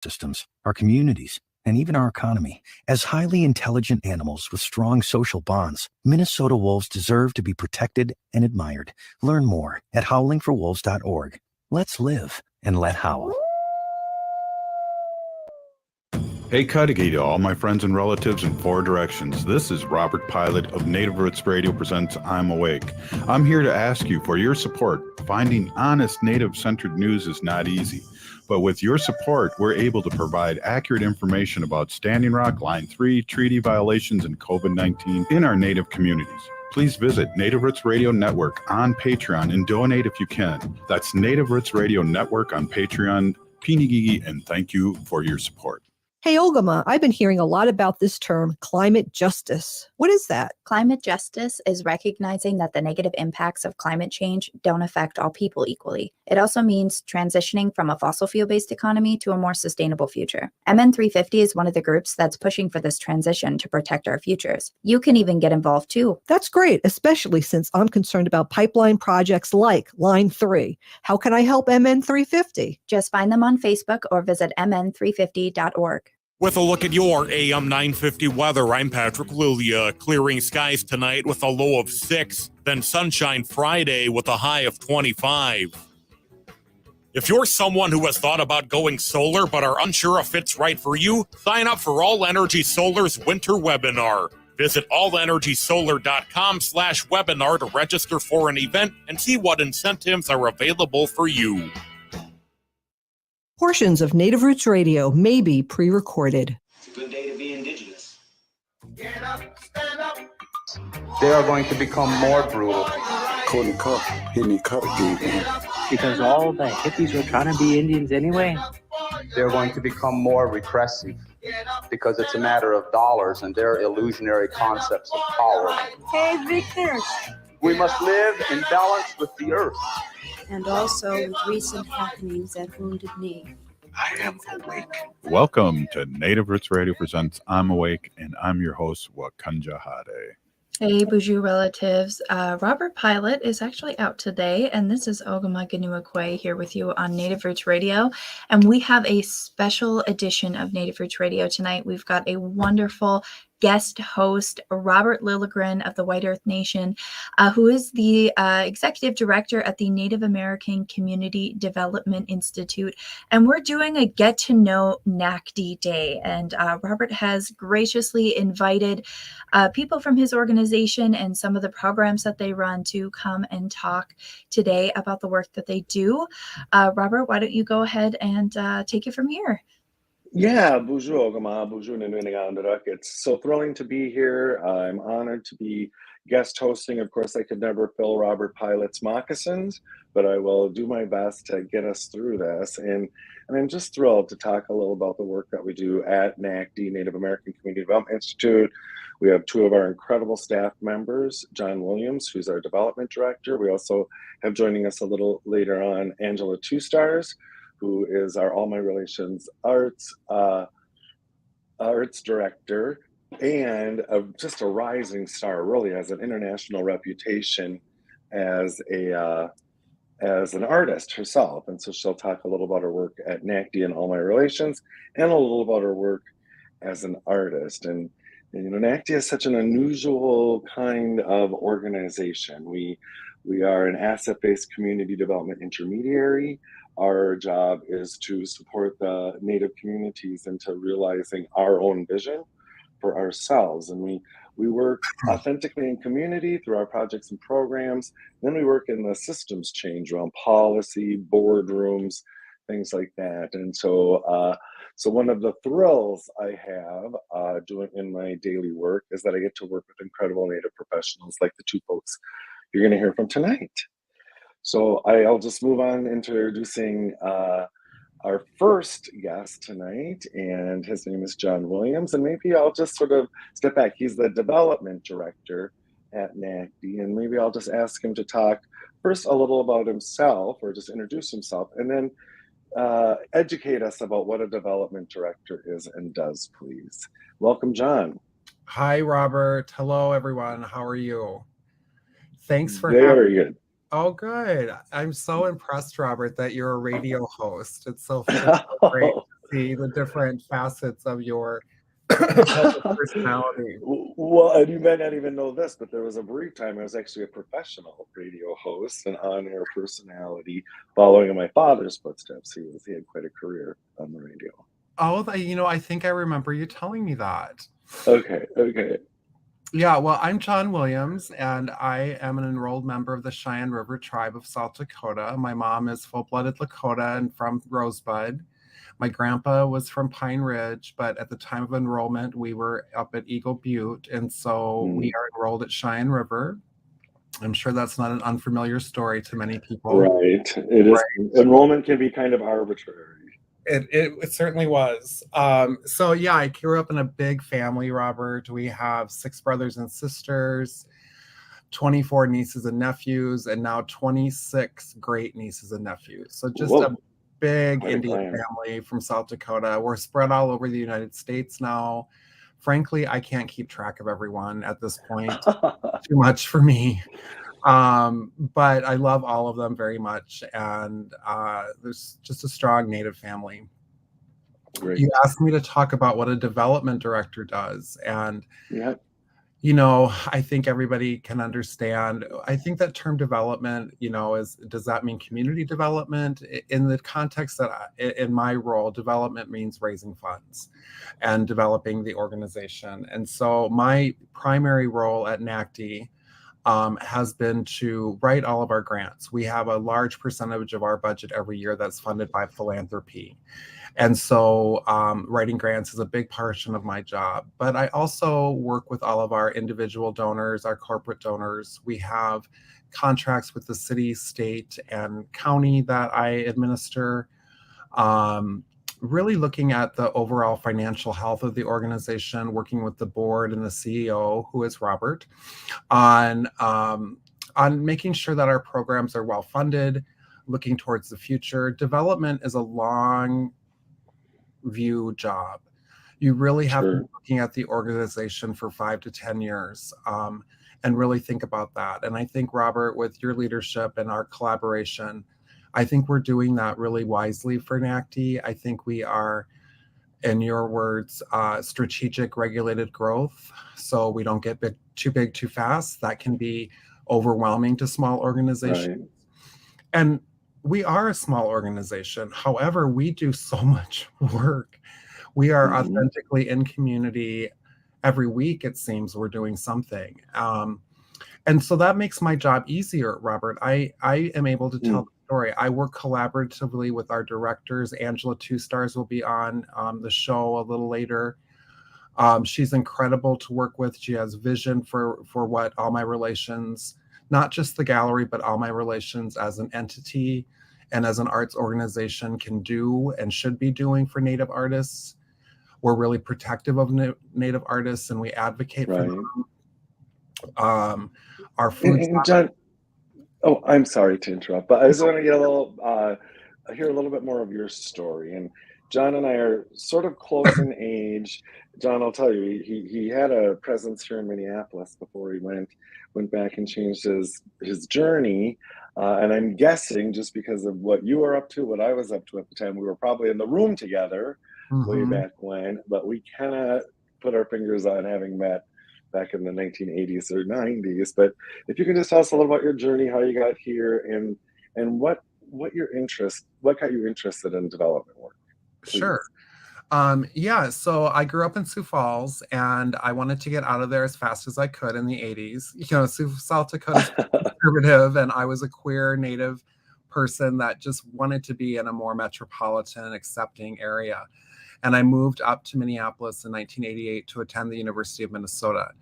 systems, our communities, and even our economy. As highly intelligent animals with strong social bonds, Minnesota wolves deserve to be protected and admired. Learn more at howlingforwolves.org. Let's live and let howl. Hey, Cudahy to all my friends and relatives in four directions. This is Robert Pilot of Native Roots Radio presents I'm Awake. I'm here to ask you for your support. Finding honest Native-centered news is not easy, but with your support, we're able to provide accurate information about Standing Rock, Line 3, treaty violations, and COVID-19 in our Native communities. Please visit Native Roots Radio Network on Patreon and donate if you can. That's Native Roots Radio Network on Patreon. Pinigigi, and thank you for your support. Hey, Ogimaa, I've been hearing a lot about this term, climate justice. What is that? Climate justice is recognizing that the negative impacts of climate change don't affect all people equally. It also means transitioning from a fossil fuel-based economy to a more sustainable future. MN350 is one of the groups that's pushing for this transition to protect our futures. You can even get involved too. That's great, especially since I'm concerned about pipeline projects like Line 3. How can I help MN350? Just find them on Facebook or visit mn350.org. With a look at your AM 950 weather, I'm Patrick Lilia. Clearing skies tonight with a low of 6, then sunshine Friday with a high of 25. If you're someone who has thought about going solar but are unsure if it's right for you, sign up for All Energy Solar's winter webinar. Visit allenergysolar.com/webinar to register for an event and see what incentives are available for you. Portions of Native Roots Radio may be pre-recorded. It's a good day to be indigenous. Get up, stand up. They are going to become more brutal. Because all the hippies were trying to be Indians anyway. They're going to become more repressive because it's a matter of dollars and their illusionary concepts of power. Hey, Victor. We must live in balance with the earth. And also with recent happenings at Wounded Knee. I am awake. Welcome to Native Roots Radio presents I'm Awake, and I'm your host, Wakanja Hade. Hey, Boozhoo relatives. Robert Pilot is actually out today, and this is Ogimaa Giniw Ikwe here with you on Native Roots Radio. And we have a special edition of Native Roots Radio tonight. We've got a wonderful guest host, Robert Lillagren of the White Earth Nation, who is the executive director at the Native American Community Development Institute. And we're doing a Get to Know NACDI Day. And Robert has graciously invited people from his organization and some of the programs that they run to come and talk today about the work that they do. Robert, why don't you go ahead and take it from here? Yeah, Boozhoo Ogimaa, Boozhoo Nununigandrak. It's so thrilling to be here. I'm honored to be guest hosting. Of course, I could never fill Robert Pilot's moccasins, but I will do my best to get us through this. And I'm just thrilled to talk a little about the work that we do at NACDI, Native American Community Development Institute. We have two of our incredible staff members, John Williams, who's our development director. We also have joining us a little later on, Angela Two Stars, who is our All My Relations arts director, and just a rising star, really has an international reputation as an artist herself. And so she'll talk a little about her work at NACDI and All My Relations, and a little about her work as an artist. And you know, NACDI is such an unusual kind of organization. We are an asset-based community development intermediary. Our job is to support the Native communities into realizing our own vision for ourselves. And we work authentically in community through our projects and programs. Then we work in the systems change around policy, boardrooms, things like that. And so one of the thrills I have doing in my daily work is that I get to work with incredible Native professionals like the two folks you're going to hear from tonight. So I'll just move on introducing our first guest tonight, and his name is John Williams. And maybe I'll just sort of step back. He's the development director at NACDI, and maybe I'll just ask him to talk first a little about himself, or just introduce himself, and then educate us about what a development director is and does, please. Welcome, John. Hi, Robert. Hello, everyone. How are you? Thanks for Very good. Oh, good. I'm so impressed, Robert, that you're a radio host. It's so great to see the different facets of your public personality. Well, and you might not even know this, but there was a brief time I was actually a professional radio host and on-air personality, following in my father's footsteps. He had quite a career on the radio. Oh, I think I remember you telling me that. Okay. Yeah, well, I'm John Williams, and I am an enrolled member of the Cheyenne River Tribe of South Dakota. My mom is full-blooded Lakota and from Rosebud. My grandpa was from Pine Ridge, but at the time of enrollment, we were up at Eagle Butte, and so we are enrolled at Cheyenne River. I'm sure that's not an unfamiliar story to many people. Right. It is. Right. Enrollment can be kind of arbitrary. It certainly was. So yeah, I grew up in a big family, Robert. We have 6 brothers and sisters, 24 nieces and nephews, and now 26 great nieces and nephews. So just a big Indian family from South Dakota. We're spread all over the United States now. Frankly, I can't keep track of everyone at this point. Too much for me. But I love all of them very much, and there's just a strong Native family. Great. You asked me to talk about what a development director does, and I think everybody can understand. I think that term development, does that mean community development? In the context that in my role, development means raising funds and developing the organization. And so my primary role at NACDI has been to write all of our grants. We have a large percentage of our budget every year that's funded by philanthropy. And so writing grants is a big portion of my job. But I also work with all of our individual donors, our corporate donors. We have contracts with the city, state, and county that I administer. Really looking at the overall financial health of the organization, working with the board and the CEO, who is Robert, on making sure that our programs are well funded, looking towards the future. Development is a long view job. You really have to be looking at the organization for 5 to 10 years and really think about that. And I think, Robert, with your leadership and our collaboration, I think we're doing that really wisely for NACDI. I think we are, in your words, strategic regulated growth. So we don't get too big too fast. That can be overwhelming to small organizations. Right. And we are a small organization. However, we do so much work. We are authentically in community every week. It seems we're doing something. And so that makes my job easier, Robert. I am able to tell the story. I work collaboratively with our directors. Angela Two Stars will be on the show a little later. She's incredible to work with. She has vision for what All My Relations, not just the gallery, but All My Relations as an entity and as an arts organization can do and should be doing for Native artists. We're really protective of Native artists, and we advocate for them. Our food. And John, oh, I'm sorry to interrupt, but I just want to get hear a little bit more of your story. And John and I are sort of close in age. John, I'll tell you, he had a presence here in Minneapolis before he went back and changed his journey. And I'm guessing just because of what you were up to, what I was up to at the time, we were probably in the room together way back when, but we cannot put our fingers on having met back in the 1980s or 90s. But if you can just tell us a little about your journey, how you got here, and what got you interested in development work, please. Sure. So I grew up in Sioux Falls, and I wanted to get out of there as fast as I could in the 80s. South Dakota is conservative, and I was a queer Native person that just wanted to be in a more metropolitan, accepting area. And I moved up to Minneapolis in 1988 to attend the University of Minnesota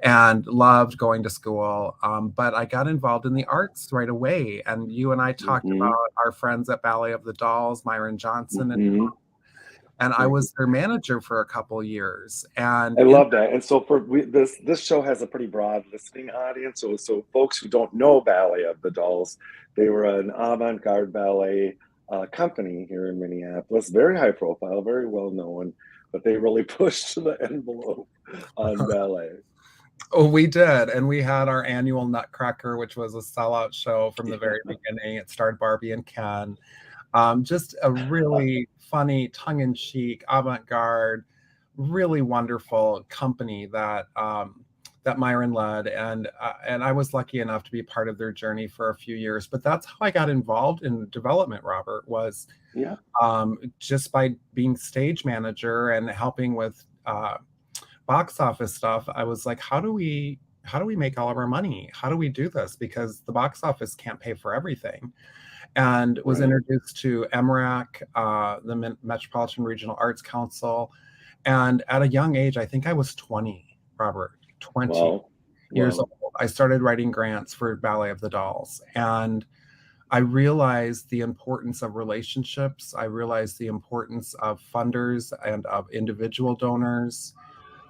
and loved going to school. But I got involved in the arts right away. And you and I talked about our friends at Ballet of the Dolls, Myron Johnson, and I was their manager for a couple of years. And I love that. And so this show has a pretty broad listening audience. So folks who don't know Ballet of the Dolls, they were an avant-garde ballet company here in Minneapolis, very high profile, very well known, but they really pushed the envelope on ballet. Oh, we did. And we had our annual Nutcracker, which was a sellout show from the very beginning. It starred Barbie and Ken. Just a really funny, tongue-in-cheek, avant-garde, really wonderful company that that Myron led, and I was lucky enough to be part of their journey for a few years. But that's how I got involved in development, Robert, was just by being stage manager and helping with box office stuff. I was like, how do we make all of our money? How do we do this? Because the box office can't pay for everything. And was introduced to MRAC, the Metropolitan Regional Arts Council. And at a young age, I think I was 20, Robert, 20 years old. I started writing grants for Ballet of the Dolls. And I realized the importance of relationships. I realized the importance of funders and of individual donors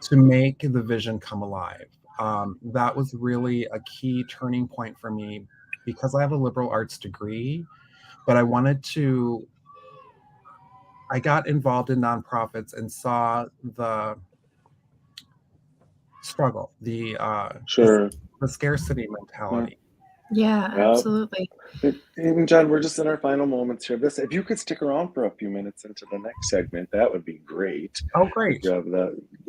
to make the vision come alive. That was really a key turning point for me, because I have a liberal arts degree, but I got involved in nonprofits and saw the struggle, the scarcity mentality. Yeah, absolutely. And John, we're just in our final moments here. If you could stick around for a few minutes into the next segment, that would be great. Oh, great.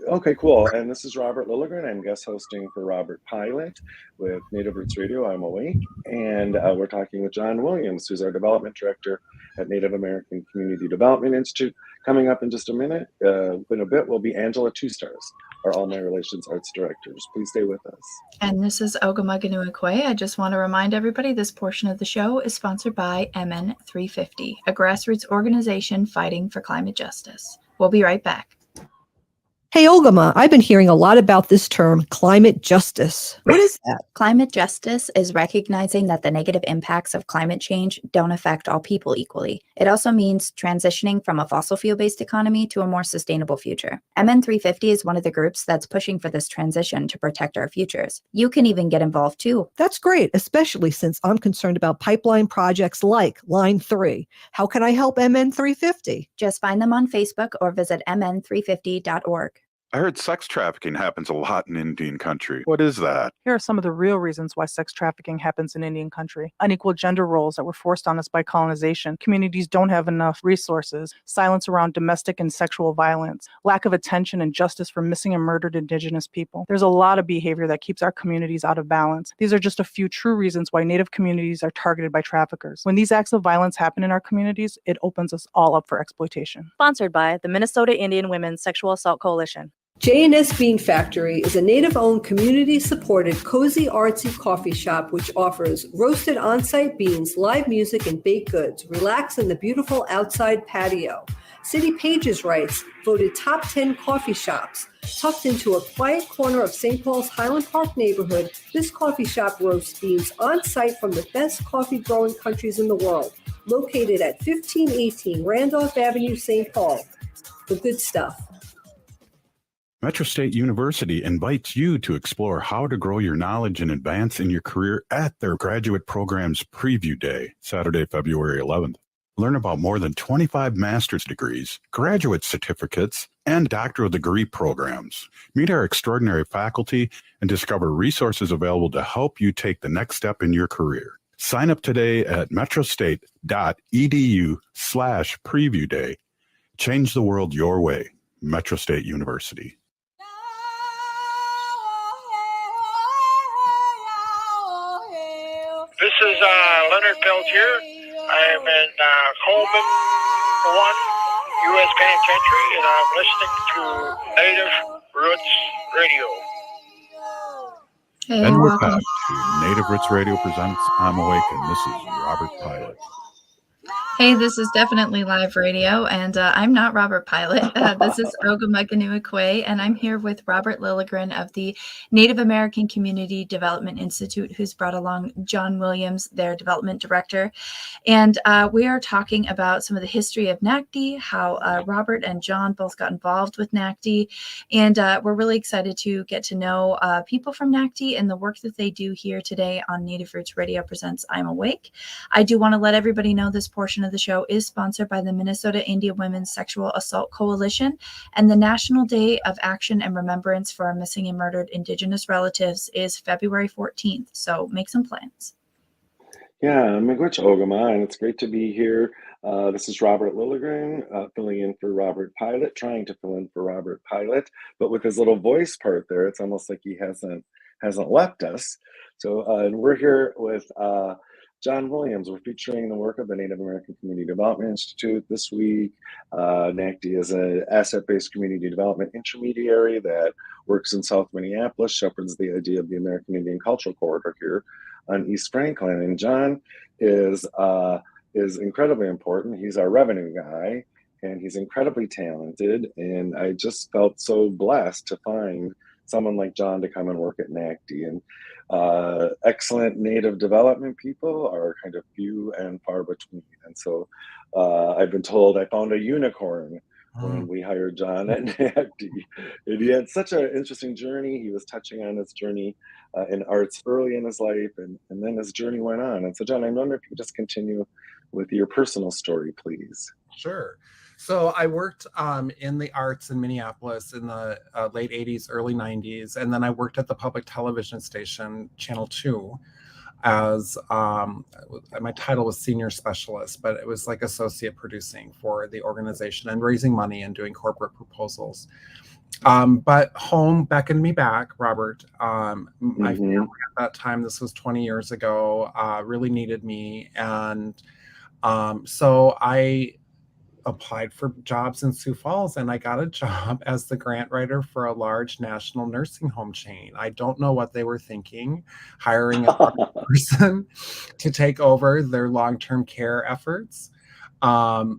Okay, cool. And this is Robert Lillagren. I'm guest hosting for Robert Pilot with Native Roots Radio. I'm Awake. And we're talking with John Williams, who's our development director at Native American Community Development Institute. Coming up in just a minute, in a bit, will be Angela Two Stars, our All My Relations Arts Directors. Please stay with us. And this is Ogimaa Giniw Ikwe. I just want to remind everybody this portion of the show is sponsored by MN 350, a grassroots organization fighting for climate justice. We'll be right back. Hey, Ogimaa, I've been hearing a lot about this term, climate justice. What is that? Climate justice is recognizing that the negative impacts of climate change don't affect all people equally. It also means transitioning from a fossil fuel-based economy to a more sustainable future. MN 350 is one of the groups that's pushing for this transition to protect our futures. You can even get involved too. That's great, especially since I'm concerned about pipeline projects like Line 3. How can I help MN 350? Just find them on Facebook or visit mn350.org. I heard sex trafficking happens a lot in Indian country. What is that? Here are some of the real reasons why sex trafficking happens in Indian country. Unequal gender roles that were forced on us by colonization. Communities don't have enough resources. Silence around domestic and sexual violence. Lack of attention and justice for missing and murdered Indigenous people. There's a lot of behavior that keeps our communities out of balance. These are just a few true reasons why Native communities are targeted by traffickers. When these acts of violence happen in our communities, it opens us all up for exploitation. Sponsored by the Minnesota Indian Women's Sexual Assault Coalition. J&S Bean Factory is a Native-owned, community-supported, cozy, artsy coffee shop which offers roasted on-site beans, live music, and baked goods. Relax in the beautiful outside patio. City Pages writes, voted top 10 coffee shops. Tucked into a quiet corner of St. Paul's Highland Park neighborhood, this coffee shop roasts beans on-site from the best coffee-growing countries in the world. Located at 1518 Randolph Avenue, St. Paul. The good stuff. Metro State University invites you to explore how to grow your knowledge and advance in your career at their graduate program's preview day, Saturday, February 11th. Learn about more than 25 master's degrees, graduate certificates, and doctoral degree programs. Meet our extraordinary faculty and discover resources available to help you take the next step in your career. Sign up today at metrostate.edu/preview day. Change the world your way. Metro State University. This is Leonard Peltier. I'm in Coleman 1, U.S. Penitentiary, and I'm listening to Native Roots Radio. Hey, And we're welcome. back to Native Roots Radio presents I'm Awake, and this is Robert Pilot. Hey, this is definitely live radio, and I'm not Robert Pilot. This is Ogimaa Giniw Ikwe, and I'm here with Robert Lillagren of the Native American Community Development Institute, who's brought along John Williams, their development director. And we are talking about some of the history of NACDI, how Robert and John both got involved with NACDI, and we're really excited to get to know people from NACDI and the work that they do here today on Native Roots Radio Presents I'm Awake. I do want to let everybody know this portion of the show is sponsored by the Minnesota Indian Women's Sexual Assault Coalition, and the National Day of Action and Remembrance for our Missing and Murdered Indigenous Relatives is February 14th, so make some plans. Yeah, Miigwech Ogimaa, and it's great to be here This is Robert Lillagren, filling in for Robert Pilot, trying to fill in for Robert Pilot, but with his little voice part there, it's almost like he hasn't left us. So, and we're here with John Williams. We're featuring the work of the Native American Community Development Institute this week. NACDI is an asset-based community development intermediary that works in South Minneapolis, shepherds the idea of the American Indian Cultural Corridor here on East Franklin. And John is incredibly important. He's our revenue guy, and he's incredibly talented. And I just felt so blessed to find someone like John to come and work at NACDI. And excellent Native development people are kind of few and far between. And so I've been told I found a unicorn when we hired John at NACDI. And he had such an interesting journey. He was touching on his journey in arts early in his life, and then his journey went on. And so, John, I wonder if you could just continue with your personal story, please. Sure. So I worked in the arts in Minneapolis in the late 80s, early 90s. And then I worked at the public television station, Channel 2, as my title was senior specialist, but it was like associate producing for the organization and raising money and doing corporate proposals. But home beckoned me back, Robert. My family at that time, this was 20 years ago, really needed me. And so I applied for jobs in Sioux Falls, and I got a job as the grant writer for a large national nursing home chain. I don't know what they were thinking, hiring a person to take over their long-term care efforts. So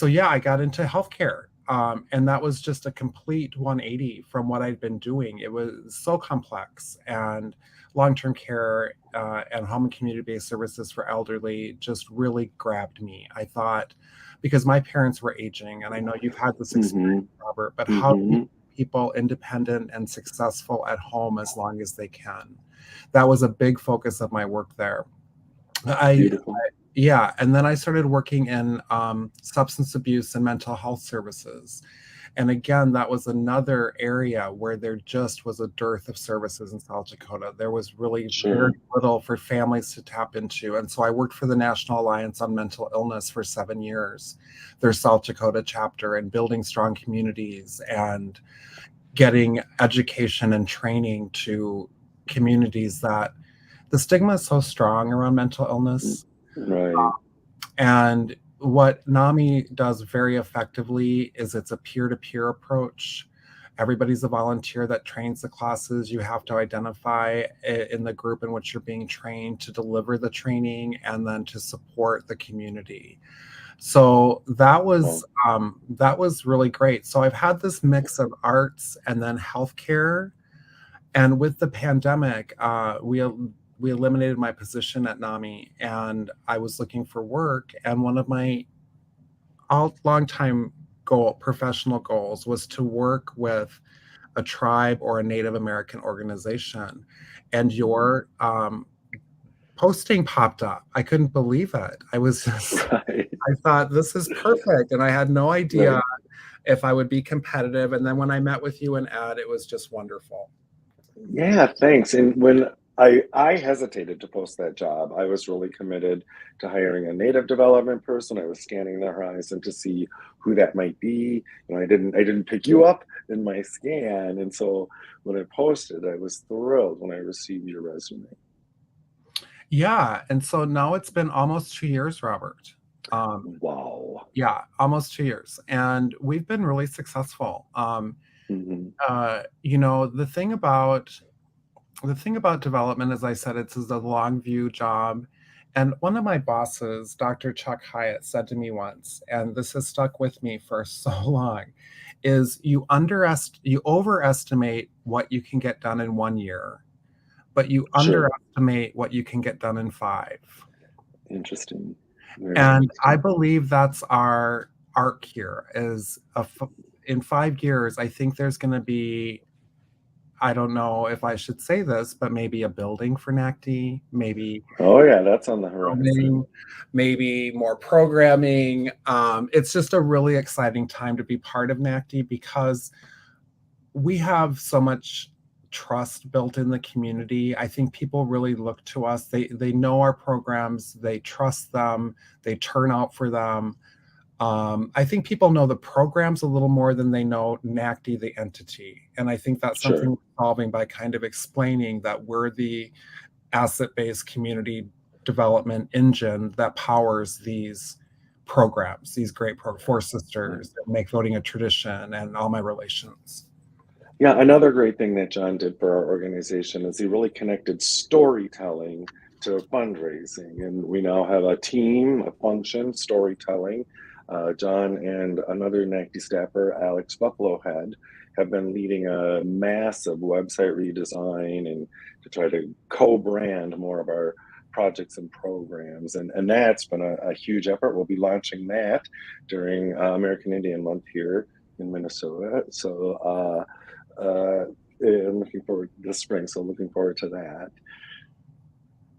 yeah, I got into healthcare. And that was just a complete 180 from what I'd been doing. It was so complex, and long-term care and home and community-based services for elderly just really grabbed me. I thought, because my parents were aging, and I know you've had this experience, Robert, but how do you keep people independent and successful at home as long as they can? That was a big focus of my work there. Yeah, and then I started working in substance abuse and mental health services. And again, that was another area where there just was a dearth of services in South Dakota. There was really very little for families to tap into. And so I worked for the National Alliance on Mental Illness for 7 years, their South Dakota chapter, and building strong communities and getting education and training to communities that the stigma is so strong around mental illness. Right. And what NAMI does very effectively is it's a peer-to-peer approach. Everybody's a volunteer that trains the classes. You have to identify in the group in which you're being trained to deliver the training and then to support the community. So that was really great. So I've had this mix of arts and then healthcare. And with the pandemic, we eliminated my position at NAMI, and I was looking for work. And one of my longtime professional goals was to work with a tribe or a Native American organization. And your posting popped up. I couldn't believe it. I was just, I thought, this is perfect. And I had no idea if I would be competitive. And then when I met with you and Ed, it was just wonderful. Yeah, thanks. And when I hesitated to post that job, I was really committed to hiring a Native development person. I was scanning the horizon to see who that might be. You know, I didn't pick you up in my scan. And so when I posted, I was thrilled when I received your resume. Yeah. And so now it's been almost 2 years, Robert. Wow. Yeah, almost 2 years. And we've been really successful. You know, the thing about development, as I said, it's a long view job. And one of my bosses, Dr. Chuck Hyatt, said to me once, and this has stuck with me for so long, is you overestimate what you can get done in 1 year, but you underestimate what you can get done in 5. Interesting. And I believe that's our arc here. In 5 years, I think there's going to be, I don't know if I should say this, but maybe a building for NACDI, maybe. Oh yeah, that's on the horizon. Maybe more programming. It's just a really exciting time to be part of NACDI because we have so much trust built in the community. I think people really look to us. They know our programs, they trust them, they turn out for them. I think people know the programs a little more than they know NACDI, the entity. And I think that's something we're solving by kind of explaining that we're the asset-based community development engine that powers these programs, these great Four Sisters, that make voting a tradition, and All My Relations. Yeah, another great thing that John did for our organization is he really connected storytelling to fundraising. And we now have a team, a function, storytelling. John and another NACDI staffer, Alex Buffalohead, have been leading a massive website redesign and to try to co-brand more of our projects and programs. And that's been a huge effort. We'll be launching that during American Indian Month here in Minnesota. So I'm looking forward this spring. So looking forward to that.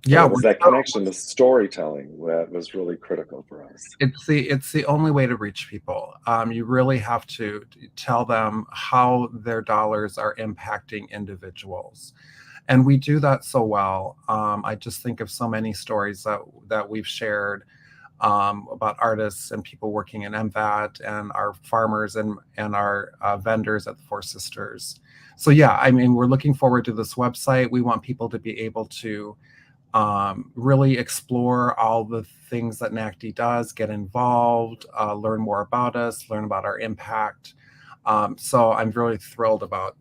Yeah, it was that connection to storytelling that was really critical for us. It's the only way to reach people. You really have to tell them how their dollars are impacting individuals, and we do that so well. I just think of so many stories that we've shared about artists and people working in MVAT and our farmers and our vendors at the Four Sisters. So yeah, I mean, we're looking forward to this website. We want people to be able to really explore all the things that NACDI does, get involved, learn more about us, learn about our impact. So I'm really thrilled about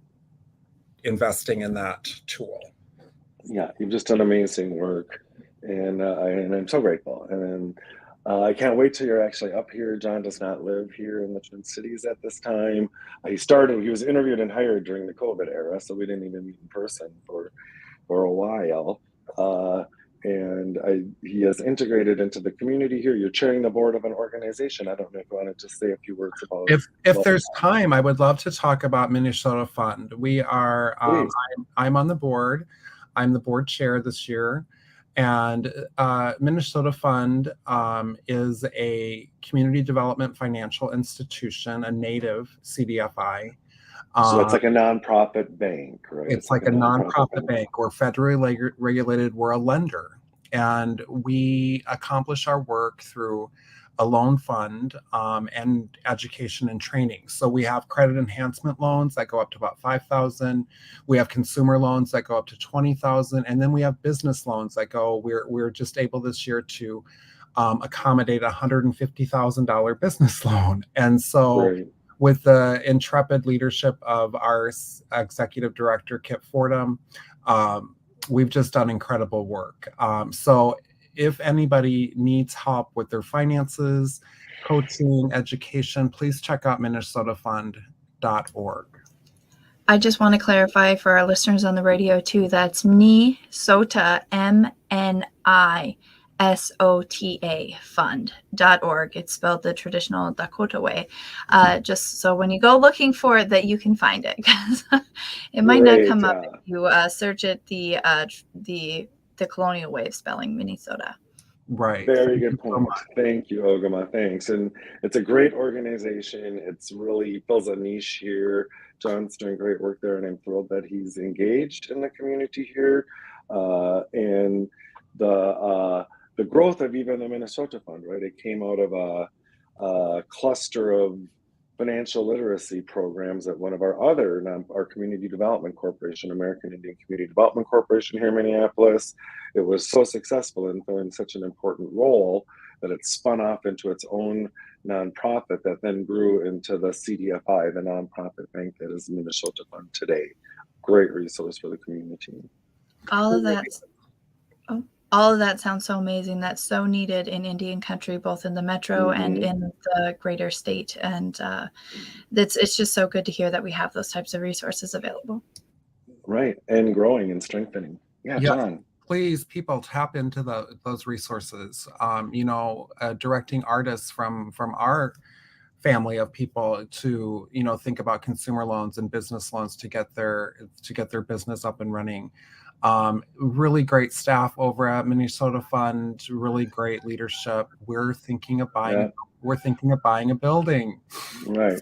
investing in that tool. Yeah, you've just done amazing work, and I'm so grateful. And I can't wait till you're actually up here. John does not live here in the Twin Cities at this time. He was interviewed and hired during the COVID era, so we didn't even meet in person for a while. And he has integrated into the community here. You're chairing the board of an organization. I don't know if you want to just say a few words about. If there's time, I would love to talk about Minnesota Fund. We are. I'm on the board. I'm the board chair this year, and Minnesota Fund is a community development financial institution, a native CDFI. So it's like a nonprofit bank, right? It's like a nonprofit bank. We're federally regulated. We're a lender, and we accomplish our work through a loan fund and education and training. So we have credit enhancement loans that go up to about $5,000. We have consumer loans that go up to $20,000, and then we have business loans that go. We're just able this year to accommodate a $150,000 business loan, and so. Right. With the intrepid leadership of our executive director, Kip Fordham, we've just done incredible work. So if anybody needs help with their finances, coaching, education, please check out minnesotafund.org. I just want to clarify for our listeners on the radio too, that's Minnesota, MNISOTA fund.org. It's spelled the traditional Dakota way. Just so when you go looking for it, that you can find it. It might not come up if you search it the colonial way of spelling Minnesota. Right. Very good point. Thank you, Ogimaa. Thanks. And it's a great organization. It's really fills a niche here. John's doing great work there, and I'm thrilled that he's engaged in the community here. And the growth of even the Minnesota Fund, right? It came out of a cluster of financial literacy programs at one of our community development corporation, American Indian Community Development Corporation here in Minneapolis. It was so successful and filling such an important role that it spun off into its own nonprofit that then grew into the CDFI, the nonprofit bank that is Minnesota Fund today. Great resource for the community. All of that sounds so amazing. That's so needed in Indian country, both in the metro and in the greater state. And it's just so good to hear that we have those types of resources available. Right. And growing and strengthening. Yeah, John. Please, people, tap into those resources. Directing artists from our family of people to, think about consumer loans and business loans to get their business up and running. Really great staff over at Minnesota Fund, really great leadership. We're thinking of buying a building. Right.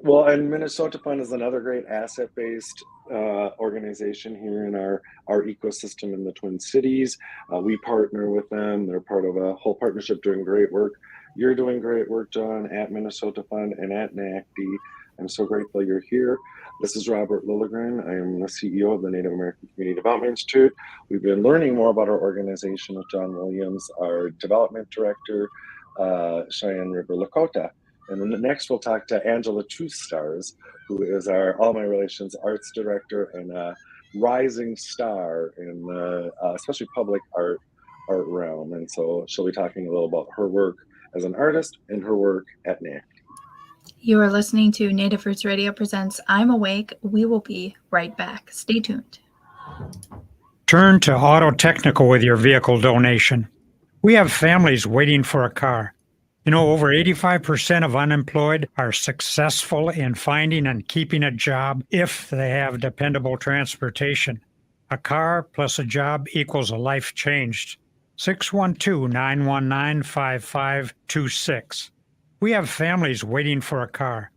Well, and Minnesota Fund is another great asset-based organization here in our ecosystem in the Twin Cities. We partner with them. They're part of a whole partnership doing great work. You're doing great work, John, at Minnesota Fund and at NACDI. I'm so grateful you're here. This is Robert Lillagren. I am the CEO of the Native American Community Development Institute. We've been learning more about our organization with John Williams, our development director, Cheyenne River Lakota. And then next we'll talk to Angela Two Stars, who is our All My Relations arts director and a rising star in the especially public art realm. And so she'll be talking a little about her work as an artist and her work at NACDI. You are listening to Native Roots Radio presents I'm Awake. We will be right back. Stay tuned. Turn to Auto Technical with your vehicle donation. We have families waiting for a car. You know, over 85% of unemployed are successful in finding and keeping a job if they have dependable transportation. A car plus a job equals a life changed. 612-919-5526. We have families waiting for a car.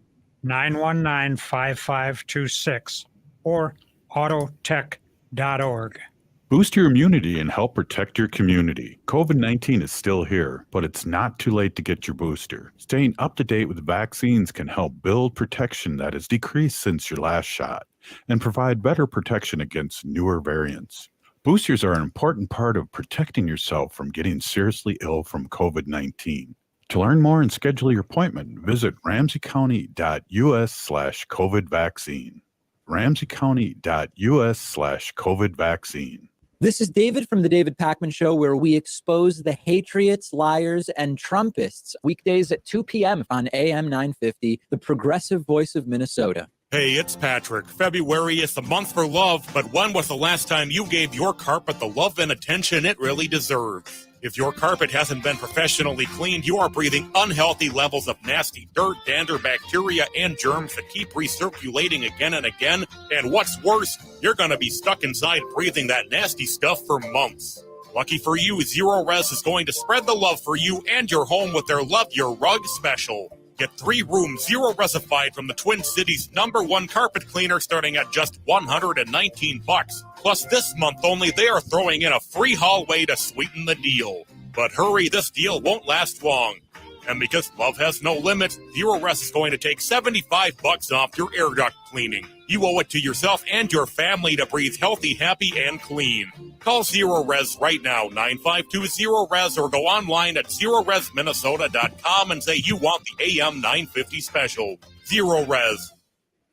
919-5526 or autotech.org. Boost your immunity and help protect your community. COVID-19 is still here, but it's not too late to get your booster. Staying up to date with vaccines can help build protection that has decreased since your last shot and provide better protection against newer variants. Boosters are an important part of protecting yourself from getting seriously ill from COVID-19. To learn more and schedule your appointment, visit ramseycounty.us/COVID vaccine. ramseycounty.us/COVID vaccine. This is David from The David Pakman Show, where we expose the Hatriots, liars, and Trumpists. Weekdays at 2 p.m. on AM 950, the progressive voice of Minnesota. Hey, it's Patrick. February is the month for love, but when was the last time you gave your carpet the love and attention it really deserves? If your carpet hasn't been professionally cleaned, you are breathing unhealthy levels of nasty dirt, dander, bacteria, and germs that keep recirculating again and again. And what's worse, you're going to be stuck inside breathing that nasty stuff for months. Lucky for you, Zero Res is going to spread the love for you and your home with their Love Your Rug special. Get 3 rooms, Zero Resified from the Twin Cities' #1 carpet cleaner starting at just $119. Plus, this month only, they are throwing in a free hallway to sweeten the deal. But hurry, this deal won't last long. And because love has no limits, Zero Res is going to take $75 off your air duct cleaning. You owe it to yourself and your family to breathe healthy, happy, and clean. Call Zero Res right now, 952-ZERO-RES, or go online at ZeroResMinnesota.com and say you want the AM 950 special. Zero Res.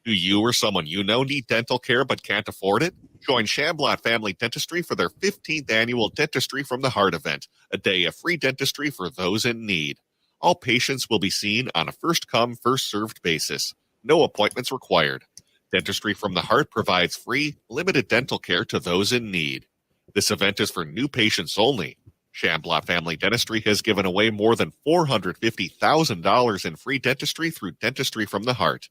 Do you or someone you know need dental care but can't afford it? Join Shamblot Family Dentistry for their 15th annual Dentistry from the Heart event, a day of free dentistry for those in need. All patients will be seen on a first-come, first-served basis. No appointments required. Dentistry from the Heart provides free, limited dental care to those in need. This event is for new patients only. Shamblot Family Dentistry has given away more than $450,000 in free dentistry through Dentistry from the Heart.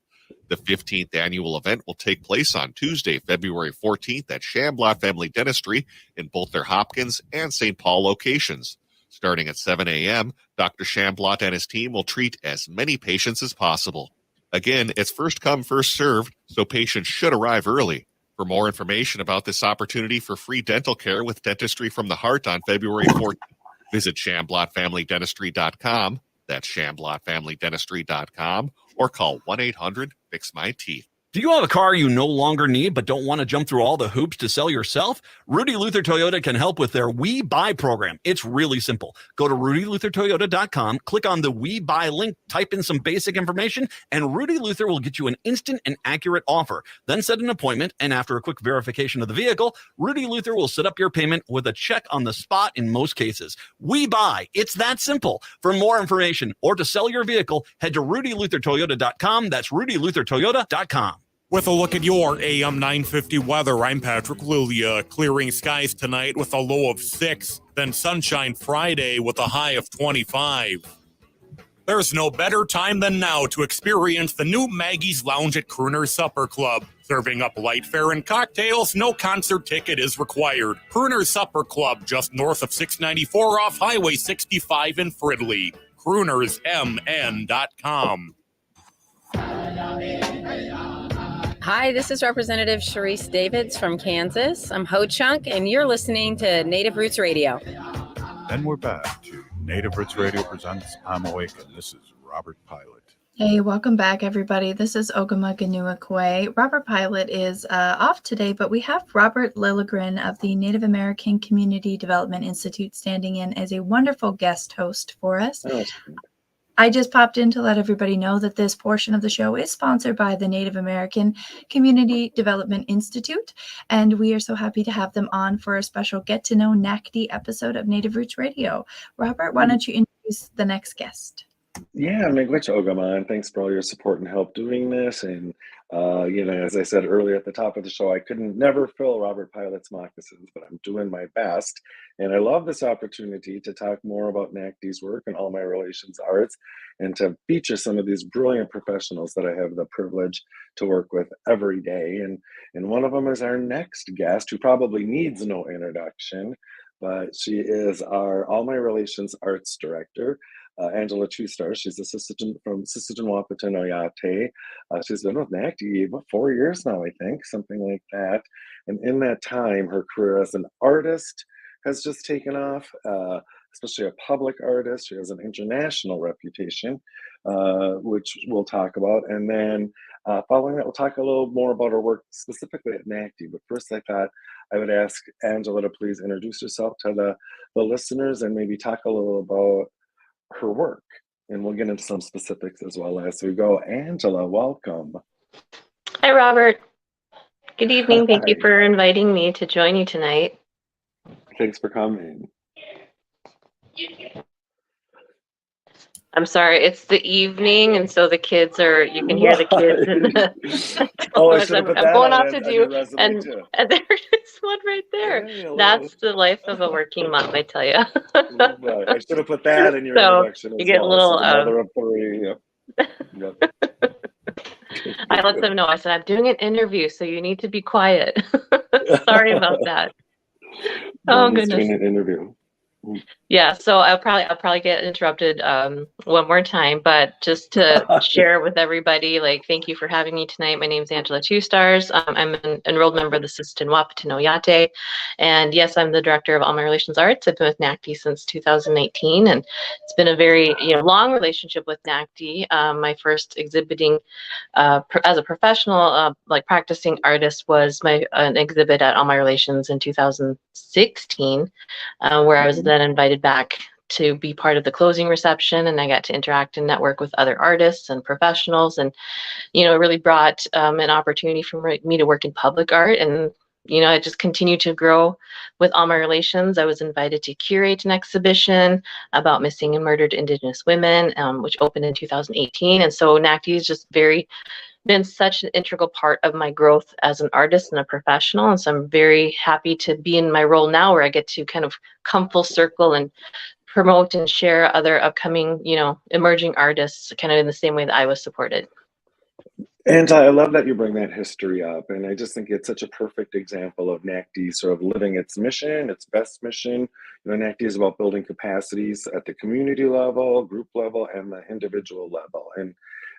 The 15th annual event will take place on Tuesday, February 14th at Shamblot Family Dentistry in both their Hopkins and St. Paul locations. Starting at 7 a.m., Dr. Shamblot and his team will treat as many patients as possible. Again, it's first come, first served, so patients should arrive early. For more information about this opportunity for free dental care with Dentistry from the Heart on February 14th, visit ShamblotFamilyDentistry.com. That's ShamblotFamilyDentistry.com, or call 1-800-FIX-MY-TEETH. Do you have a car you no longer need but don't want to jump through all the hoops to sell yourself? Rudy Luther Toyota can help with their We Buy program. It's really simple. Go to RudyLutherToyota.com, click on the We Buy link, type in some basic information, and Rudy Luther will get you an instant and accurate offer. Then set an appointment, and after a quick verification of the vehicle, Rudy Luther will set up your payment with a check on the spot in most cases. We Buy. It's that simple. For more information or to sell your vehicle, head to RudyLutherToyota.com. That's RudyLutherToyota.com. With a look at your AM 950 weather, I'm Patrick Lilia. Clearing skies tonight with a low of 6, then sunshine Friday with a high of 25. There's no better time than now to experience the new Maggie's Lounge at Crooner's Supper Club. Serving up light fare and cocktails, no concert ticket is required. Crooner's Supper Club, just north of 694 off Highway 65 in Fridley. CroonersMN.com. Hi, this is Representative Sharice Davids from Kansas. I'm Ho Chunk, and you're listening to Native Roots Radio. And we're back to Native Roots Radio presents I'm Awake, and this is Robert Pilot. Hey, welcome back, everybody. This is Ogimaa Giniw Ikwe. Robert Pilot is off today, but we have Robert Lillagren of the Native American Community Development Institute standing in as a wonderful guest host for us. Oh. I just popped in to let everybody know that this portion of the show is sponsored by the Native American Community Development Institute, and we are so happy to have them on for a special Get to Know NACDI episode of Native Roots Radio. Robert, why don't you introduce the next guest? Yeah, miigwech Ogimaa, and thanks for all your support and help doing this. And as I said earlier at the top of the show, I never fill Robert Pilot's moccasins, but I'm doing my best. And I love this opportunity to talk more about NACDI's work and all my relations arts, and to feature some of these brilliant professionals that I have the privilege to work with every day. And one of them is our next guest, who probably needs no introduction, but she is our All My Relations Arts Director, Angela Two Stars. She's assistant from Sisseton Wahpeton Oyate. She's been with NACDI about 4 years now, I think, something like that. And in that time, her career as an artist has just taken off, especially a public artist. She has an international reputation, which we'll talk about. And then following that, we'll talk a little more about her work specifically at NACDI. But first, I thought I would ask Angela to please introduce herself to the listeners and maybe talk a little about her work, and we'll get into some specifics as well as we go. Angela, welcome. Hi, Robert. Good evening. Thank you for inviting me to join you tonight. Thanks for coming. I'm sorry, it's the evening, and so the kids you can hear the kids in the I'm going off to do, and there's one right there. That's the life of a working mom, I tell you. I should have put that in your introduction as you get well. a little, So the mother of three. Yep. I let them know. I said, I'm doing an interview, so you need to be quiet. Sorry about that. Oh, goodness. Doing an interview. Yeah, so I'll probably get interrupted one more time, but just to share with everybody, thank you for having me tonight. My name is Angela Two Stars. I'm an enrolled member of the Sisseton Wahpeton Oyate, and yes, I'm the director of All My Relations Arts. I've been with NACDI since 2018, and it's been a very long relationship with NACDI. My first exhibiting as a professional, practicing artist, was an exhibit at All My Relations in 2016, where I was then invited back to be part of the closing reception, and I got to interact and network with other artists and professionals, and it really brought an opportunity for me to work in public art. And I just continued to grow with All My Relations. I was invited to curate an exhibition about missing and murdered Indigenous women, which opened in 2018. And so NACDI has just been such an integral part of my growth as an artist and a professional. And so I'm very happy to be in my role now, where I get to kind of come full circle and promote and share other upcoming, emerging artists, kind of in the same way that I was supported. And I love that you bring that history up. And I just think it's such a perfect example of NACDI sort of living its mission, its best mission. NACDI is about building capacities at the community level, group level, and the individual level.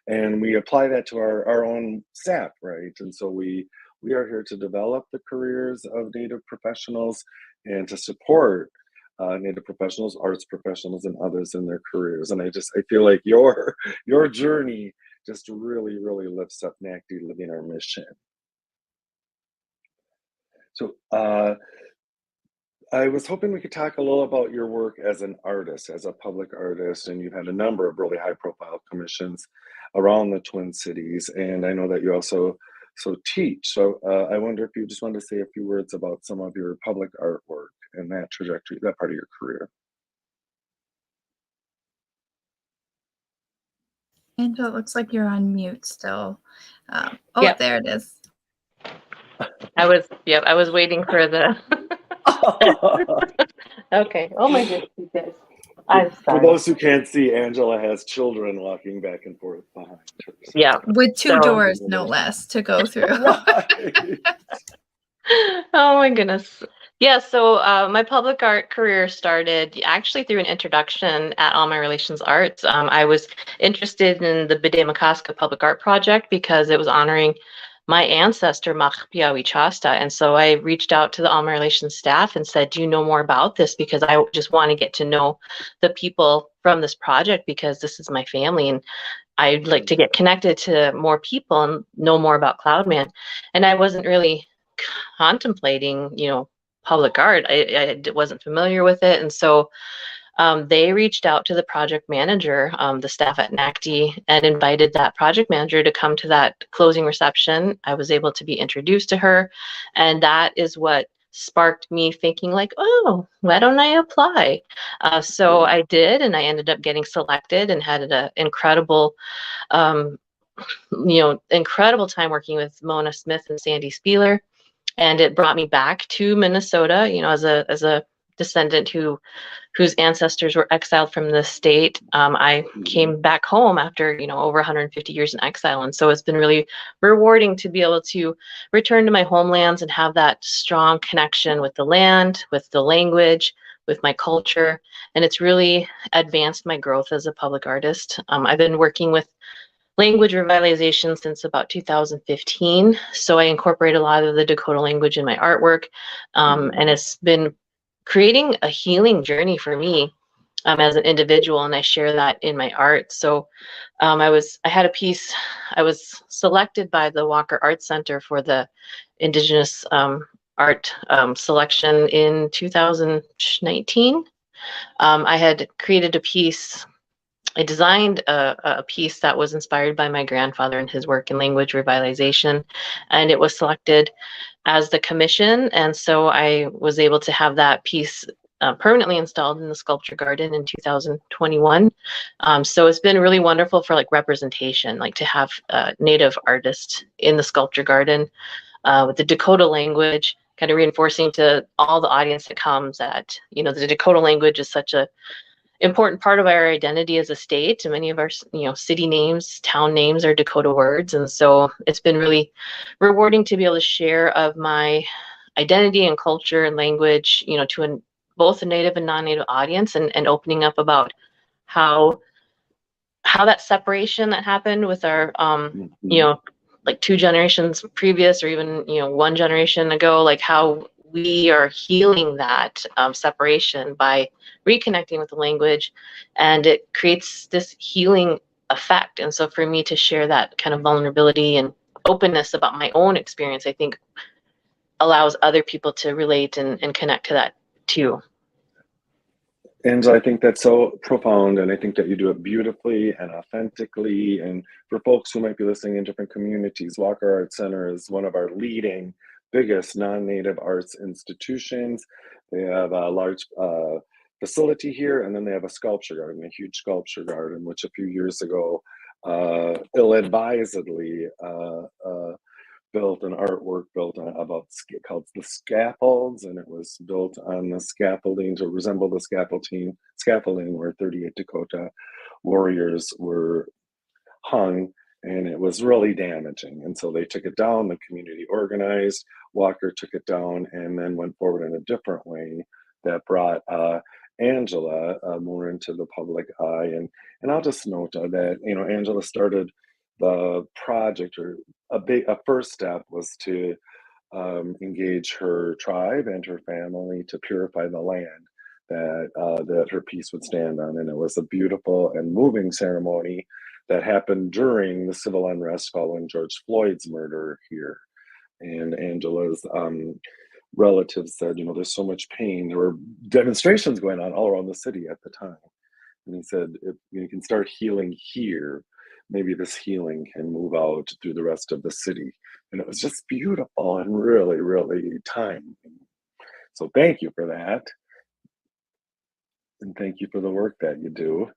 And we apply that to our own staff, right? And so we are here to develop the careers of Native professionals and to support Native professionals, arts professionals, and others in their careers. And I feel like your journey just really, really lifts up NACDI living our mission. So I was hoping we could talk a little about your work as an artist, as a public artist, and you've had a number of really high-profile commissions around the Twin Cities, and I know that you also teach. So I wonder if you just wanted to say a few words about some of your public artwork and that trajectory, that part of your career. Angela, it looks like you're on mute still. Yep. There it is. I was waiting for the. Okay. Oh my goodness, you guys. I'm For sorry. those who can't see, Angela has children walking back and forth behind her. So. Yeah. With two So- doors, no less, to go through. Oh my goodness. Yeah, so my public art career started actually through an introduction at All My Relations Arts. I was interested in the Bidemakaska Public Art Project because it was honoring my ancestor, Makpiawi Chasta. And so I reached out to the All My Relations staff and said, do you know more about this? Because I just want to get to know the people from this project because this is my family. And I'd like to get connected to more people and know more about Cloudman. And I wasn't really contemplating, public art. I wasn't familiar with it. And so they reached out to the project manager, the staff at NACDI, and invited that project manager to come to that closing reception. I was able to be introduced to her. And that is what sparked me thinking like, oh, why don't I apply? So I did, and I ended up getting selected and had an incredible incredible time working with Mona Smith and Sandy Spieler. And it brought me back to Minnesota, as a descendant whose ancestors were exiled from the state. I came back home after, over 150 years in exile. And so it's been really rewarding to be able to return to my homelands and have that strong connection with the land, with the language, with my culture. And it's really advanced my growth as a public artist. I've been working with language revitalization since about 2015. So I incorporate a lot of the Dakota language in my artwork. And it's been creating a healing journey for me as an individual, and I share that in my art. So I had a piece, I was selected by the Walker Art Center for the Indigenous art selection in 2019. I had created a piece. I designed a piece that was inspired by my grandfather and his work in language revitalization, and it was selected as the commission. And so I was able to have that piece permanently installed in the sculpture garden in 2021. So it's been really wonderful for representation, to have Native artists in the sculpture garden with the Dakota language, kind of reinforcing to all the audience that comes that, the Dakota language is such a important part of our identity as a state. And many of our, city names, town names are Dakota words. And so it's been really rewarding to be able to share of my identity and culture and language, to both a Native and non-Native audience, and opening up about how that separation that happened with our, two generations previous, or even, one generation ago, how we are healing that separation by reconnecting with the language, and it creates this healing effect. And so for me to share that kind of vulnerability and openness about my own experience, I think allows other people to relate and connect to that too. And I think that's so profound, and I think that you do it beautifully and authentically. And for folks who might be listening in different communities, Walker Art Center is one of our leading, biggest non-Native arts institutions. They have a large facility here, and then they have a sculpture garden, a huge sculpture garden, which a few years ago, ill-advisedly, built an artwork called the scaffolds, and it was built on the scaffolding to resemble the scaffolding where 38 Dakota warriors were hung, and it was really damaging. And so they took it down, the community organized, Walker took it down, and then went forward in a different way that brought Angela more into the public eye. And I'll just note that, Angela started the project, or a first step was to engage her tribe and her family to purify the land that her piece would stand on. And it was a beautiful and moving ceremony that happened during the civil unrest following George Floyd's murder here. And Angela's relatives said, there's so much pain. There were demonstrations going on all around the city at the time. And he said, if you can start healing here, maybe this healing can move out through the rest of the city. And it was just beautiful and really, really timely. So thank you for that. And thank you for the work that you do.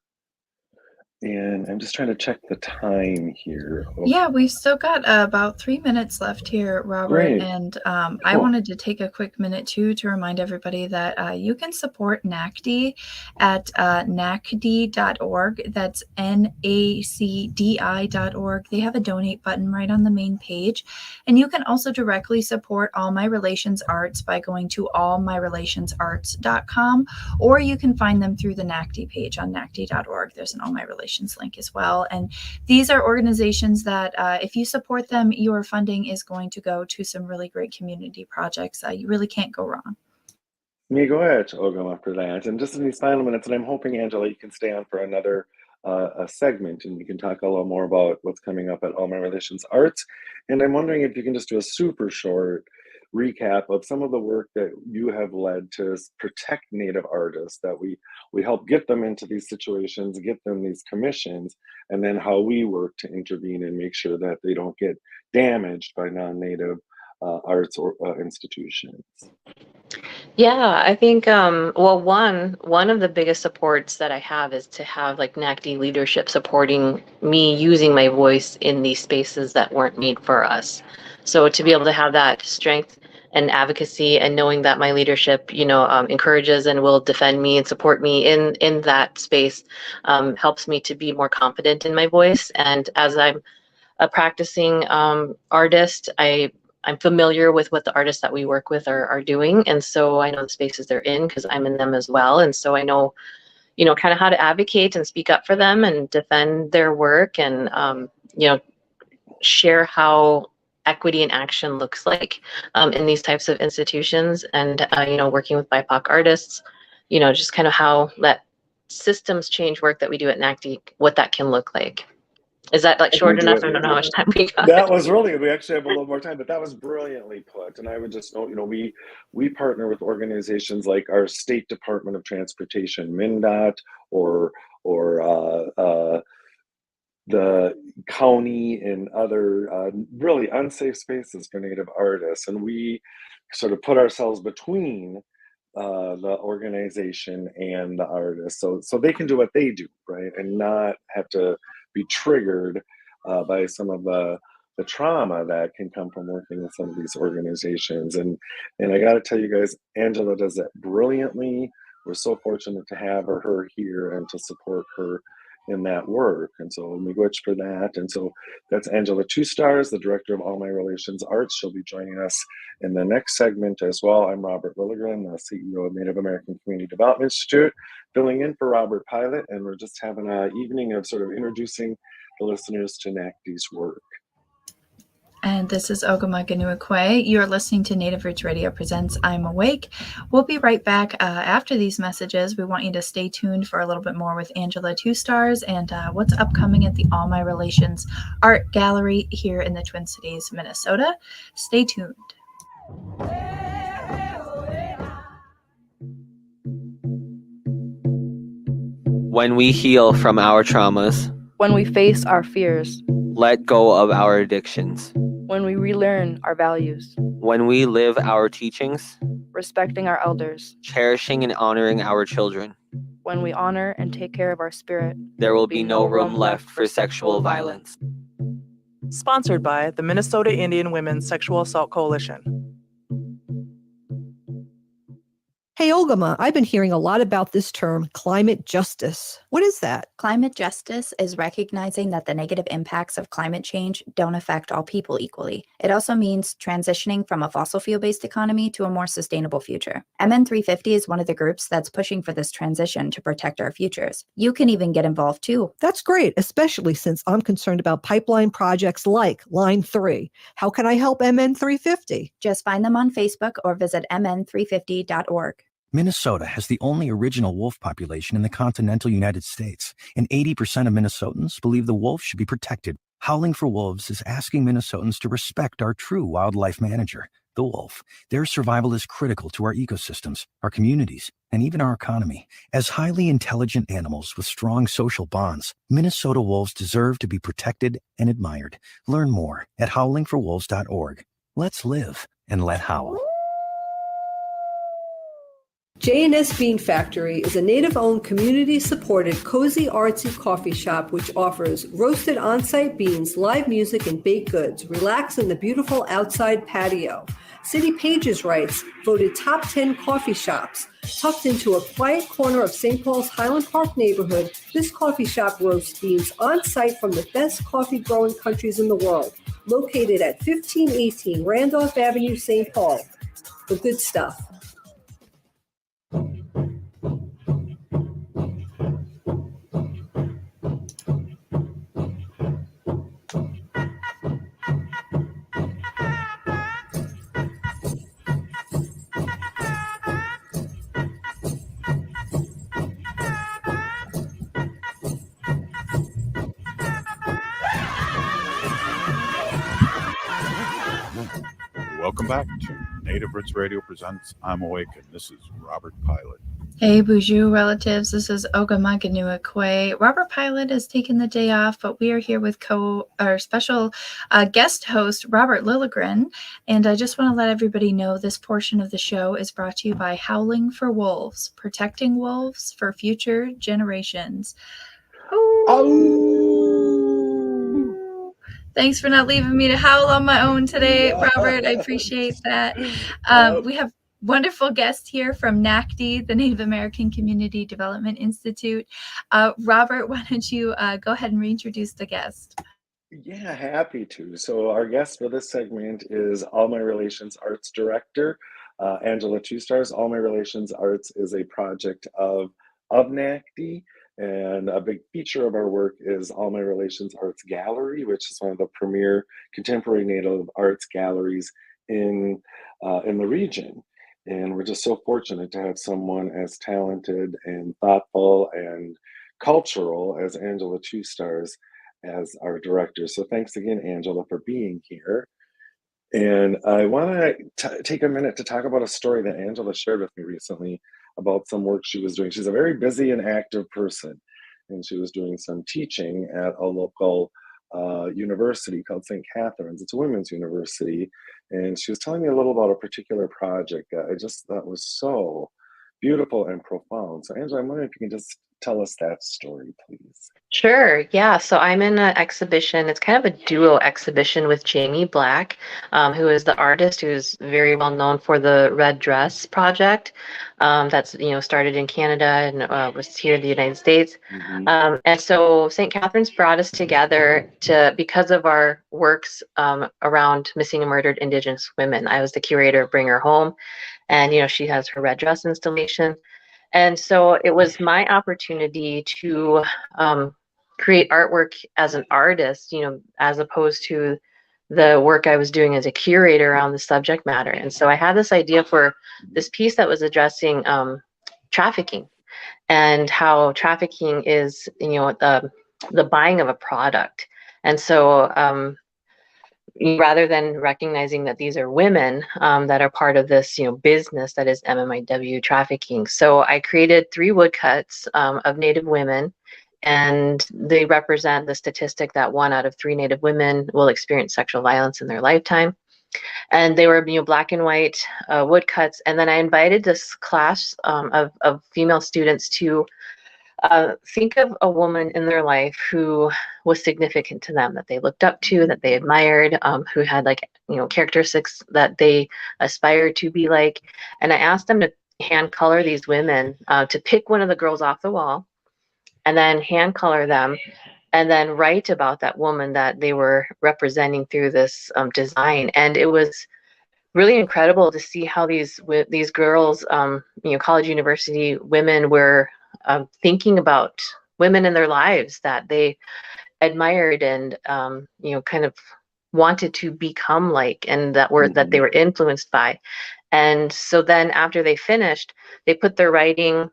And I'm just trying to check the time here. Yeah, we've still got about 3 minutes left here, Robert. Great. And I Cool. wanted to take a quick minute too to remind everybody that you can support NACDI at NACDI.org. That's NACDI.org. They have a donate button right on the main page. And you can also directly support All My Relations Arts by going to allmyrelationsarts.com, or you can find them through the NACDI page on NACDI.org. There's an All My Relations link as well. And these are organizations that if you support them, your funding is going to go to some really great community projects. You really can't go wrong. Me go ahead, Ogimaa, for that. And just in these final minutes, and I'm hoping, Angela, you can stay on for another a segment and we can talk a little more about what's coming up at All My Relations Arts. And I'm wondering if you can just do a super short recap of some of the work that you have led to protect Native artists, that we help get them into these situations, get them these commissions, and then how we work to intervene and make sure that they don't get damaged by non-Native arts or institutions. Yeah, I think well, one of the biggest supports that I have is to have like NACDI leadership supporting me using my voice in these spaces that weren't made for us. So to be able to have that strength and advocacy, and knowing that my leadership, encourages and will defend me and support me in that space, helps me to be more confident in my voice. And as I'm a practicing artist, I'm familiar with what the artists that we work with are doing. And so I know the spaces they're in because I'm in them as well. And so I know, kind of how to advocate and speak up for them and defend their work, and, share how equity in action looks like in these types of institutions. And, working with BIPOC artists, just kind of how that systems change work that we do at NACDI, what that can look like. Is that like short enough? I don't know how much time we got. That was really good. We actually have a little more time, but that was brilliantly put. And I would just note, we partner with organizations like our State Department of Transportation, MnDOT, or the county and other really unsafe spaces for Native artists. And we sort of put ourselves between the organization and the artist, so they can do what they do, right, and not have to be triggered by some of the trauma that can come from working with some of these organizations. And I got to tell you guys, Angela does that brilliantly. We're so fortunate to have her here and to support her in that work. And so we wish for that. And so that's Angela Two Stars, the director of All My Relations Arts. She'll be joining us in the next segment as well. I'm Robert Lillagren, the CEO of Native American Community Development Institute, filling in for Robert Pilot. And we're just having an evening of sort of introducing the listeners to NACDI's work. And this is Ogimaa Giniw Ikwe. You're listening to Native Roots Radio Presents I'm Awake. We'll be right back after these messages. We want you to stay tuned for a little bit more with Angela Two Stars and what's upcoming at the All My Relations Art Gallery here in the Twin Cities, Minnesota. Stay tuned. When we heal from our traumas, when we face our fears, let go of our addictions, when we relearn our values, when we live our teachings, respecting our elders, cherishing and honoring our children, when we honor and take care of our spirit, there will be no room left for sexual violence. Sponsored by the Minnesota Indian Women's Sexual Assault Coalition. Hey, Ogimaa, I've been hearing a lot about this term, climate justice. What is that? Climate justice is recognizing that the negative impacts of climate change don't affect all people equally. It also means transitioning from a fossil fuel-based economy to a more sustainable future. MN 350 is one of the groups that's pushing for this transition to protect our futures. You can even get involved too. That's great, especially since I'm concerned about pipeline projects like Line 3. How can I help MN 350? Just find them on Facebook or visit mn350.org. Minnesota has the only original wolf population in the continental United States, and 80% of Minnesotans believe the wolf should be protected. Howling for Wolves is asking Minnesotans to respect our true wildlife manager, the wolf. Their survival is critical to our ecosystems, our communities, and even our economy. As highly intelligent animals with strong social bonds, Minnesota wolves deserve to be protected and admired. Learn more at howlingforwolves.org. Let's live and let howl. J&S Bean Factory is a native-owned, community-supported, cozy, artsy coffee shop which offers roasted on-site beans, live music, and baked goods. Relax in the beautiful outside patio. City Pages writes, voted top 10 coffee shops. Tucked into a quiet corner of St. Paul's Highland Park neighborhood, this coffee shop roasts beans on-site from the best coffee-growing countries in the world. Located at 1518 Randolph Avenue, St. Paul. The good stuff. Welcome back to Native Roots Radio presents I'm Awake, and this is Robert Pilot. Hey, Bonjour relatives. This is Ogimaa Giniw Ikwe. Robert Pilot is taking the day off, but we are here with our special guest host, Robert Lillagren. And I just want to let everybody know this portion of the show is brought to you by Howling for Wolves, protecting wolves for future generations. Thanks for not leaving me to howl on my own today, Robert. I appreciate that. We have wonderful guest here from NACDI, the Native American Community Development Institute. Robert, why don't you go ahead and reintroduce the guest? Yeah, happy to. So our guest for this segment is All My Relations Arts Director, Angela Two Stars. All My Relations Arts is a project of NACDI, and a big feature of our work is All My Relations Arts Gallery, which is one of the premier contemporary Native arts galleries in the region. And we're just so fortunate to have someone as talented and thoughtful and cultural as Angela Two Stars as our director. So thanks again, Angela, for being here. And I want to take a minute to talk about a story that Angela shared with me recently about some work she was doing. She's a very busy and active person, and she was doing some teaching at a local university called St. Catherine's. It's a women's university. And she was telling me a little about a particular project that I just thought was so beautiful and profound. So Angela, I'm wondering if you can just tell us that story, please. Sure. Yeah. So I'm in an exhibition. It's kind of a duo exhibition with Jamie Black, who is the artist who's very well known for the Red Dress project. That's started in Canada and was here in the United States. And so St. Catherine's brought us together because of our works around missing and murdered Indigenous women. I was the curator of Bring Her Home, and she has her Red Dress installation. And so it was my opportunity to create artwork as an artist, as opposed to the work I was doing as a curator around the subject matter. And so I had this idea for this piece that was addressing trafficking and how trafficking is, the buying of a product. And so rather than recognizing that these are women that are part of this, business that is MMIW trafficking. So I created 3 woodcuts of Native women, and they represent the statistic that 1 out of 3 Native women will experience sexual violence in their lifetime. And they were, black and white woodcuts. And then I invited this class of female students to think of a woman in their life who was significant to them, that they looked up to, that they admired, who had characteristics that they aspired to be like. And I asked them to hand color these women, to pick one of the girls off the wall and then hand color them and then write about that woman that they were representing through this design. And it was really incredible to see how these girls, college, university women were thinking about women in their lives that they admired and kind of wanted to become like, and that they were influenced by. And so then after they finished, they put their writing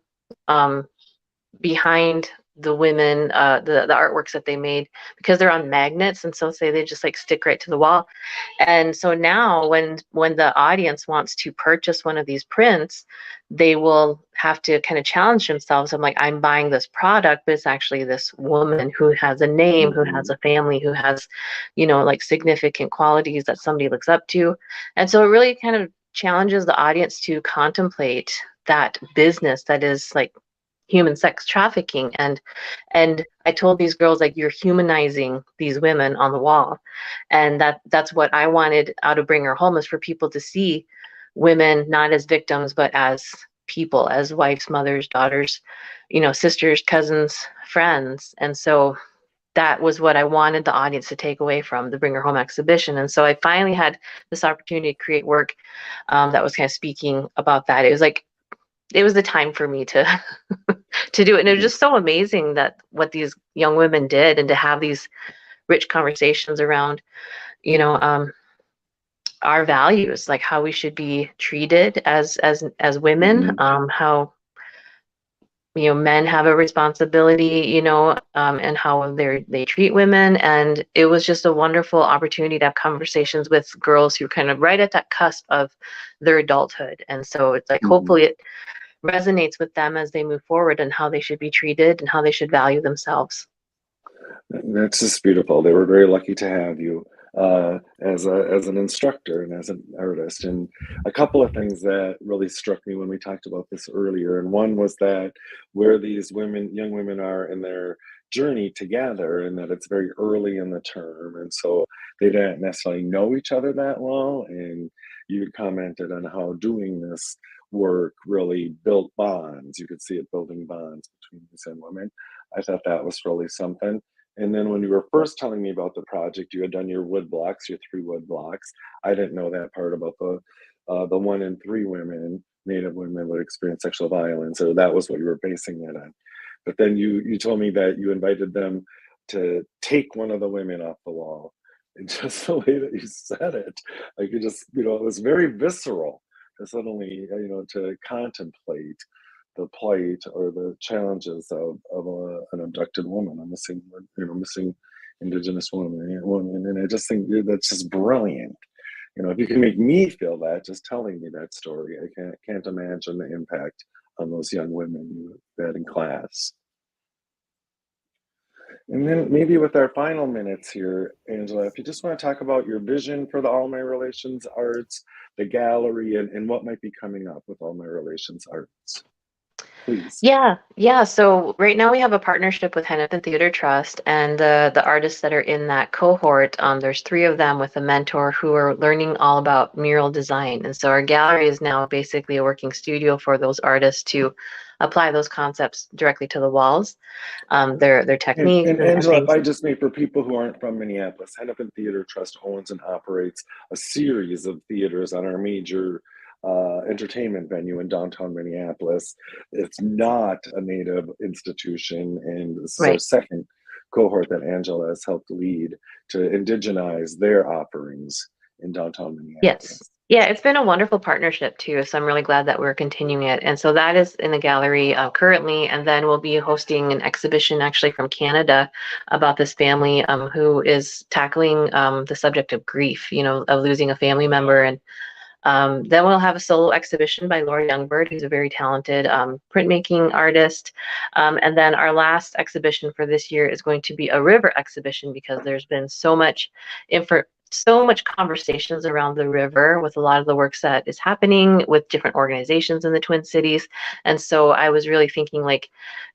behind the women, the artworks that they made, because they're on magnets, and so they just stick right to the wall. And so now when the audience wants to purchase one of these prints, they will have to kind of challenge themselves. I'm buying this product, but it's actually this woman who has a name, who has a family, who has, significant qualities that somebody looks up to. And so it really kind of challenges the audience to contemplate that business that is like human sex trafficking. And I told these girls, like, you're humanizing these women on the wall. And that's what I wanted out of Bring Her Home, is for people to see women not as victims, but as people, as wives, mothers, daughters, sisters, cousins, friends. And so that was what I wanted the audience to take away from the Bring Her Home exhibition. And so I finally had this opportunity to create work that was kind of speaking about that. It was the time for me to to do it. And it was just so amazing that what these young women did, and to have these rich conversations around, our values, like how we should be treated as women, how men have a responsibility, and how they treat women. And it was just a wonderful opportunity to have conversations with girls who are kind of right at that cusp of their adulthood. And so it's like, hopefully it resonates with them as they move forward, and how they should be treated and how they should value themselves. That's just beautiful. They were very lucky to have you as an instructor and as an artist. And a couple of things that really struck me when we talked about this earlier, and one was that where these young women are in their journey together, and that it's very early in the term, and so they don't necessarily know each other that well. And you commented on how doing this work really built bonds. You could see it building bonds between these young women. I thought that was really something. And then when you were first telling me about the project, you had done your wood blocks, your 3 wood blocks. I didn't know that part about the 1 in 3 women, Native women, would experience sexual violence, or that was what you were basing that on. But then you told me that you invited them to take one of the women off the wall. And just the way that you said it, like, you just, it was very visceral to suddenly, to contemplate the plight or the challenges of an abducted woman, a missing Indigenous woman. And I just think that's just brilliant. If you can make me feel that just telling me that story, I can't imagine the impact on those young women you had in class. And then maybe with our final minutes here, Angela, if you just want to talk about your vision for the All My Relations Arts, the gallery, and what might be coming up with All My Relations Arts. Please. Yeah. So right now we have a partnership with Hennepin Theater Trust, and the artists that are in that cohort, there's 3 of them with a mentor who are learning all about mural design. And so our gallery is now basically a working studio for those artists to apply those concepts directly to the walls, their techniques. And Angela, if I just may, for people who aren't from Minneapolis, Hennepin Theater Trust owns and operates a series of theaters on our major entertainment venue in downtown Minneapolis. It's not a Native institution, and this is our second cohort that Angela has helped lead to indigenize their offerings in downtown Minneapolis. Yes. Yeah, it's been a wonderful partnership too, so I'm really glad that we're continuing it. And so that is in the gallery currently, and then we'll be hosting an exhibition actually from Canada about this family who is tackling the subject of grief, of losing a family member. And then we'll have a solo exhibition by Laura Youngbird, who's a very talented printmaking artist. And then our last exhibition for this year is going to be a river exhibition, because there's been so much conversations around the river with a lot of the works that is happening with different organizations in the Twin Cities. And so I was really thinking, like,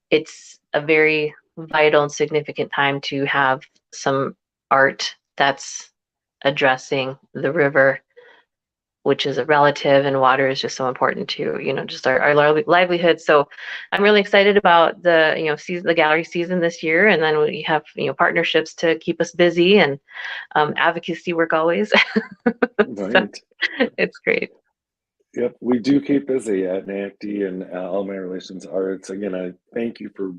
it's a very vital and significant time to have some art that's addressing the river, which is a relative, and water is just so important to, just our livelihood. So I'm really excited about the gallery season this year. And then we have, partnerships to keep us busy, and advocacy work always. Right. So it's great. Yep, we do keep busy at NACDI and All My Relations Arts. Again, I thank you for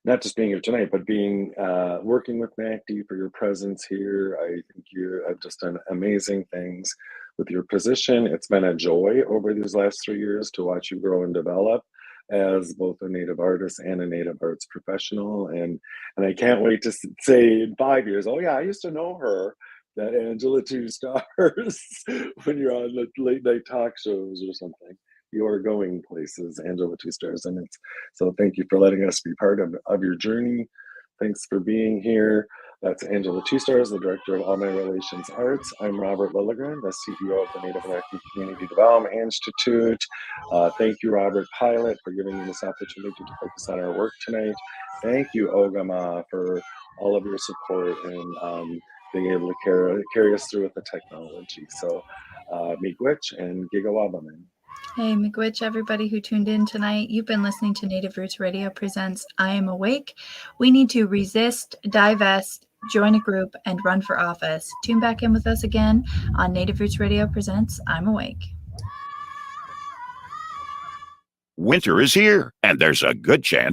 not just being here tonight, but being working with NACDI, for your presence here. I think you have just done amazing things with your position. It's been a joy over these last 3 years to watch you grow and develop as both a Native artist and a Native arts professional. And I can't wait to say in 5 years, oh yeah, I used to know her, that Angela Two Stars, when you're on the late night talk shows or something. You are going places, Angela Two Stars. So thank you for letting us be part of your journey. Thanks for being here. That's Angela Two Stars, the Director of All My Relations Arts. I'm Robert Lillagren, the CEO of the Native American Community Development Institute. Thank you, Robert Pilot, for giving me this opportunity to focus on our work tonight. Thank you, Ogimaa, for all of your support and being able to carry us through with the technology. So, miigwech and gigawabaman. Hey, miigwech, everybody who tuned in tonight. You've been listening to Native Roots Radio presents I Am Awake. We need to resist, divest, join a group, and run for office. Tune back in with us again on Native Roots Radio presents I'm Awake. Winter is here, and there's a good chance